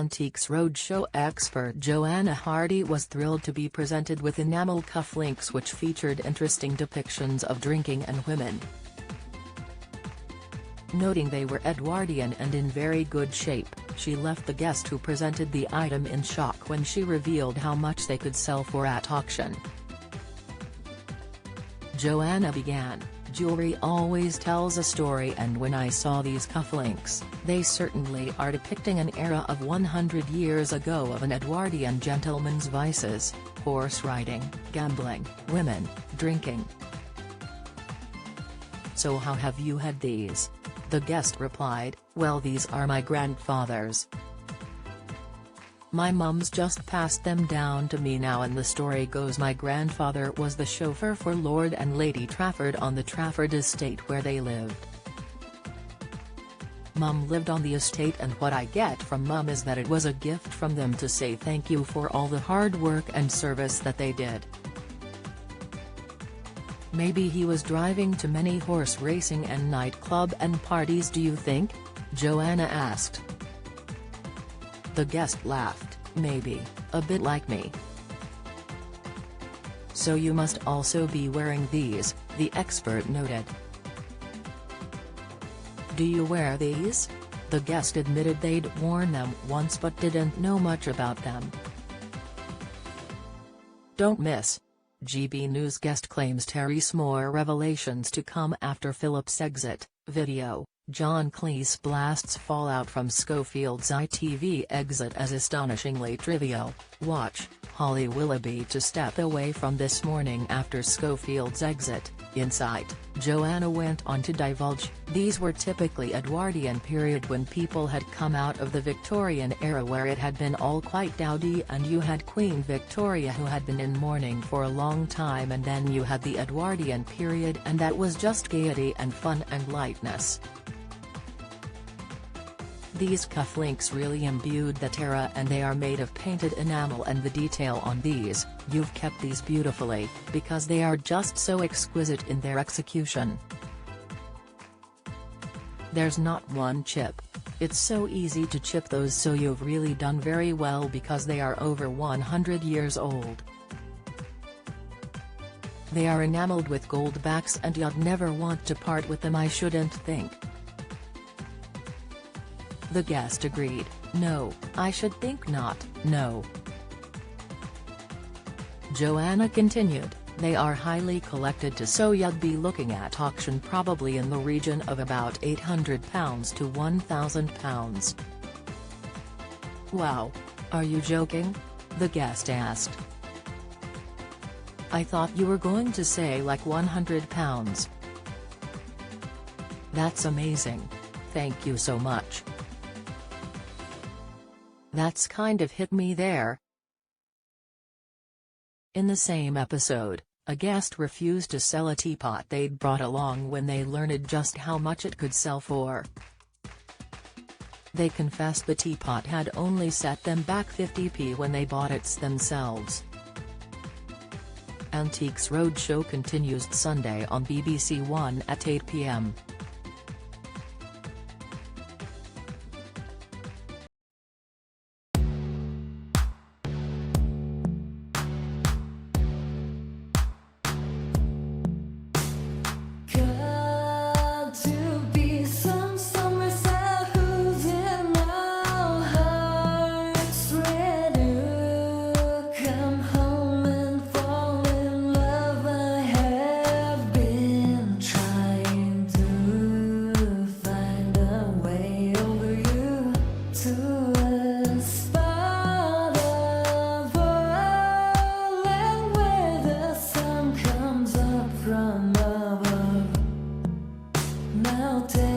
Antiques Roadshow expert Joanna Hardy was thrilled to be presented with enamel cufflinks which featured interesting depictions of drinking and women. Noting they were Edwardian and in very good shape, she left the guest who presented the item in shock when she revealed how much they could sell for at auction. Joanna began, "Jewelry always tells a story, and when I saw these cufflinks, they certainly are depicting an era of 100 years ago of an Edwardian gentleman's vices: horse riding, gambling, women, drinking." "So how have you had these?" the guest replied, "Well, these are my grandfather's. My mum's just passed them down to me now, and the story goes my grandfather was the chauffeur for Lord and Lady Trafford on the Trafford estate where they lived. Mum lived on the estate, and what I get from Mum is that it was a gift from them to say thank you for all the hard work and service that they did." "Maybe he was driving to many horse racing and nightclub and parties, do you think?" Joanna asked. The guest laughed, "Maybe, a bit like me." "So you must also be wearing these," the expert noted. "Do you wear these?" The guest admitted they'd worn them once but didn't know much about them. Don't miss. GB News guest claims Terry's more revelations to come after Philip's exit. Video: John Cleese blasts fallout from Schofield's ITV exit as astonishingly trivial. Watch: Holly Willoughby to step away from This Morning after Schofield's exit. Insight: Joanna went on to divulge, these were typically Edwardian period when people had come out of the Victorian era where it had been all quite dowdy, and you had Queen Victoria who had been in mourning for a long time, and then you had the Edwardian period, and that was just gaiety and fun and lightness. These cufflinks really imbued that era, and they are made of painted enamel, and the detail on these, you've kept these beautifully, because they are just so exquisite in their execution. There's not one chip. It's so easy to chip those, so you've really done very well because they are over 100 years old. They are enameled with gold backs and you'd never want to part with them, I shouldn't think." The guest agreed, "No, I should think not, no." Joanna continued, "They are highly collected too, so you'd be looking at auction probably in the region of about £800 to £1,000. "Wow. Are you joking?" the guest asked. "I thought you were going to say like £100. That's amazing. Thank you so much. That's kind of hit me there." In the same episode, a guest refused to sell a teapot they'd brought along when they learned just how much it could sell for. They confessed the teapot had only set them back 50p when they bought it themselves. Antiques Roadshow continues Sunday on BBC One at 8 p.m. From above, now take